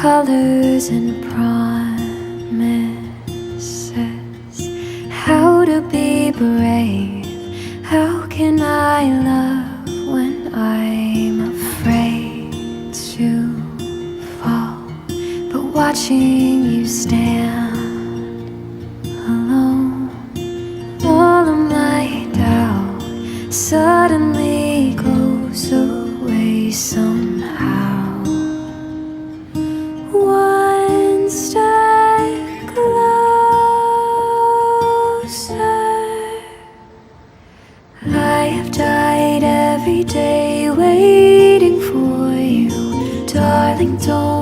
colors and promises. How to be brave? How can I love when I'm afraid to fall? But watching you stand alone, all of my doubt suddenly goes away somehow. One step closer. I have died every day waiting for you, darling. Don't